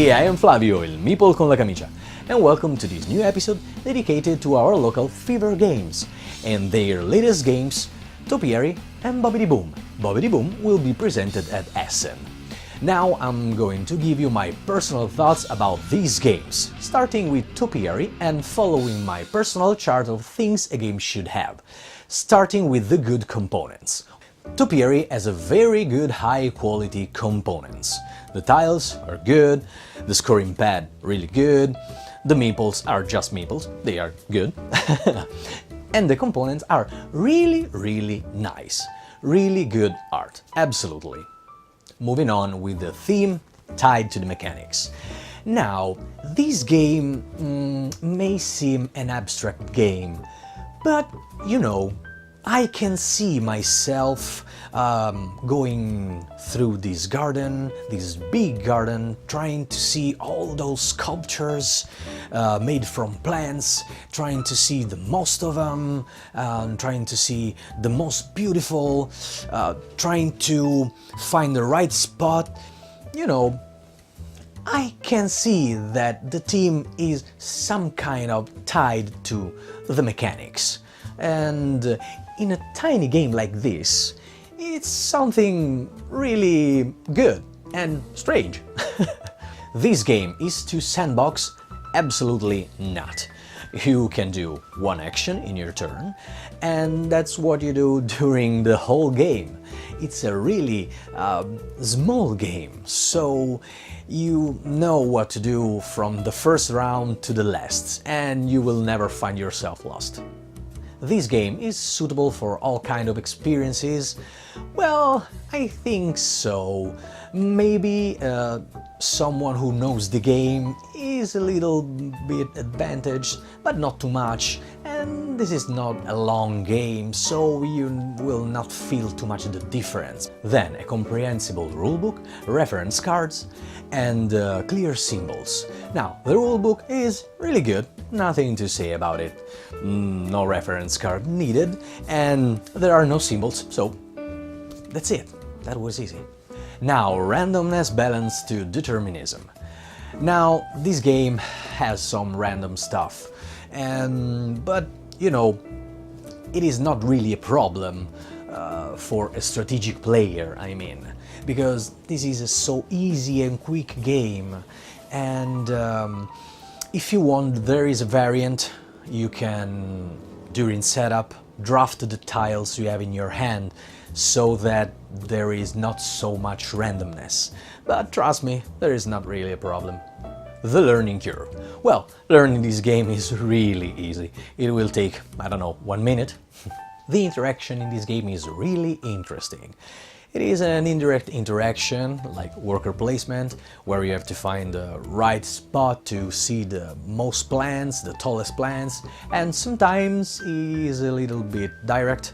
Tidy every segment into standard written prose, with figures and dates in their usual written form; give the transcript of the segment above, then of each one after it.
Hey, I am Flavio, il Meeple con la camicia, and welcome to this new episode dedicated to our local fever games and their latest games, Topiary and Bobbidi Boom. Bobbidi Boom will be presented at Essen. Now I'm going to give you my personal thoughts about these games, starting with Topiary and following my personal chart of things a game should have, starting with the good components. Topiary has a very good high-quality components. The tiles are good, the scoring pad really good, the meeples are just meeples, they are good, and the components are really nice. Really good art, absolutely. Moving on with the theme tied to the mechanics. Now, this game may seem an abstract game, but you know, I can see myself going through this garden, this big garden, trying to see all those sculptures made from plants, trying to see the most of them, trying to see the most beautiful, trying to find the right spot. You know, I can see that the team is some kind of tied to the mechanics. And in a tiny game like this, it's something really good and strange. This game is to sandbox? Absolutely not. You can do one action in your turn, and that's what you do during the whole game. It's a really small game, so you know what to do from the first round to the last, and you will never find yourself lost. This game is suitable for all kind of experiences. Well, I think so. Maybe someone who knows the game is a little bit advantaged, but not too much. And this is not a long game, so you will not feel too much the difference. Then a comprehensible rulebook, reference cards, and clear symbols. Now, the rulebook is really good, nothing to say about it. No reference card needed, and there are no symbols, so that's it. That was easy. Now, randomness balanced to determinism. Now, this game has some random stuff, but you know, it is not really a problem for a strategic player, I mean, because this is a so easy and quick game, and if you want, there is a variant. You can, during setup, draft the tiles you have in your hand so that there is not so much randomness. But trust me, there is not really a problem. The learning curve. Well, learning this game is really easy. It will take, I don't know, 1 minute. The interaction in this game is really interesting. It is an indirect interaction, like worker placement, where you have to find the right spot to see the most plants, the tallest plants, and sometimes is a little bit direct,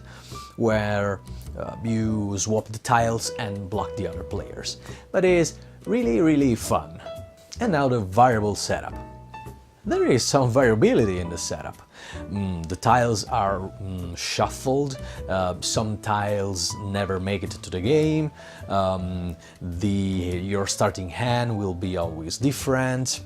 where you swap the tiles and block the other players. But it is really fun. And now the variable setup. There is some variability in the setup. The tiles are shuffled, some tiles never make it to the game, your starting hand will be always different,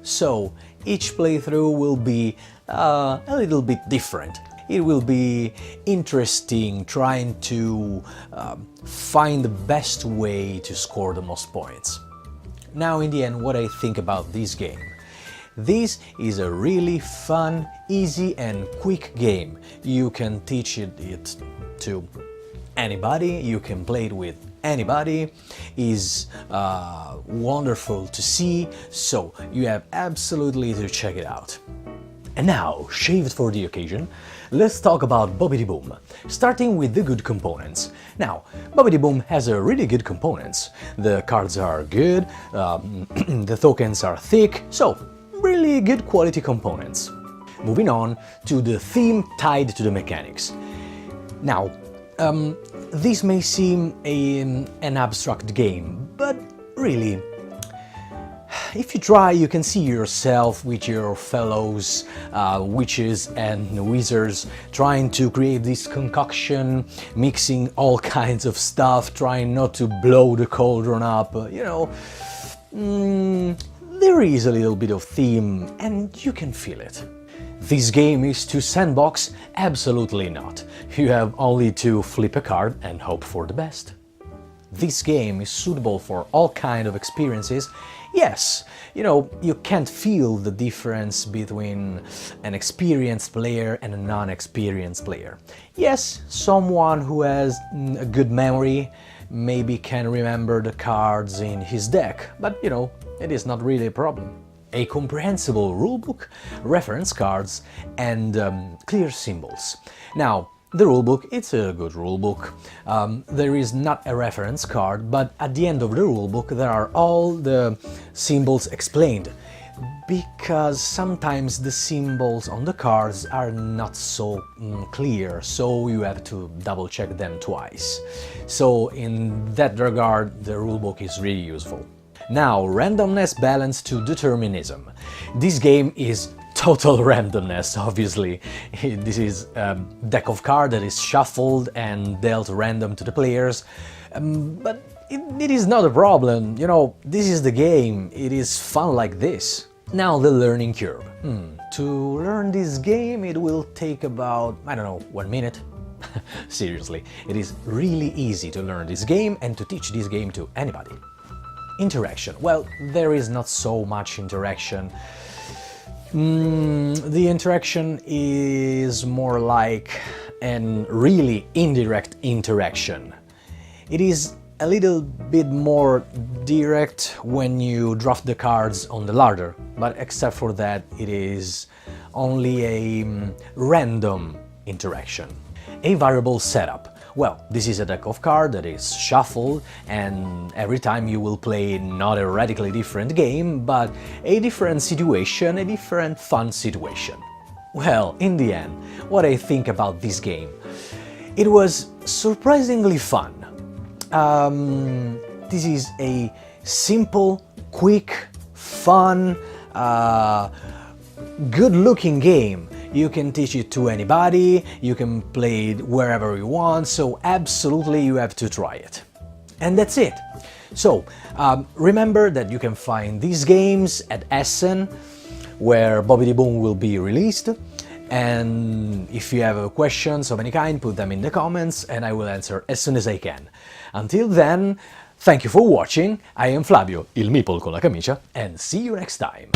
so each playthrough will be a little bit different. It will be interesting trying to find the best way to score the most points. Now, in the end, what I think about this game. This is a really fun, easy and quick game. You can teach it to anybody, you can play it with anybody. It's wonderful to see, so you have absolutely to check it out. And now, shaved for the occasion, let's talk about Bobbidi Boom, starting with the good components. Now, Bobbidi Boom has a really good components. The cards are good, the tokens are thick, so really good quality components. Moving on to the theme tied to the mechanics. Now, this may seem an abstract game, but really, if you try, you can see yourself with your fellows witches and wizards trying to create this concoction, mixing all kinds of stuff, trying not to blow the cauldron up, you know. there is a little bit of theme and you can feel it. This game is to sandbox? Absolutely not. You have only to flip a card and hope for the best. This game is suitable for all kinds of experiences. Yes, you can't feel the difference between an experienced player and a non-experienced player. Yes, someone who has a good memory maybe can remember the cards in his deck, but it is not really a problem. A comprehensible rulebook, reference cards and clear symbols. Now, the rulebook, it's a good rulebook. There is not a reference card, but at the end of the rulebook there are all the symbols explained, because sometimes the symbols on the cards are not so clear, so you have to double check them twice. So in that regard, the rulebook is really useful. Now, randomness balanced to determinism. This game is total randomness, obviously. This is a deck of cards that is shuffled and dealt random to the players, but it is not a problem, this is the game, it is fun like this. Now the learning curve. To learn this game it will take about, 1 minute. Seriously, it is really easy to learn this game and to teach this game to anybody. Interaction. Well, there is not so much interaction. The interaction is more like an really indirect interaction. It is a little bit more direct when you draft the cards on the ladder, but except for that it is only a random interaction. A variable setup. Well, this is a deck of cards that is shuffled, and every time you will play not a radically different game, but a different situation, a different fun situation. Well, in the end, what I think about this game? It was surprisingly fun. This is a simple, quick, fun, good-looking game. You can teach it to anybody, you can play it wherever you want, so absolutely you have to try it. And that's it. So, remember that you can find these games at Essen, where Bobbidi Boom will be released. And if you have questions of any kind, put them in the comments and I will answer as soon as I can. Until then, thank you for watching, I am Flavio, il meeple con la camicia, and see you next time!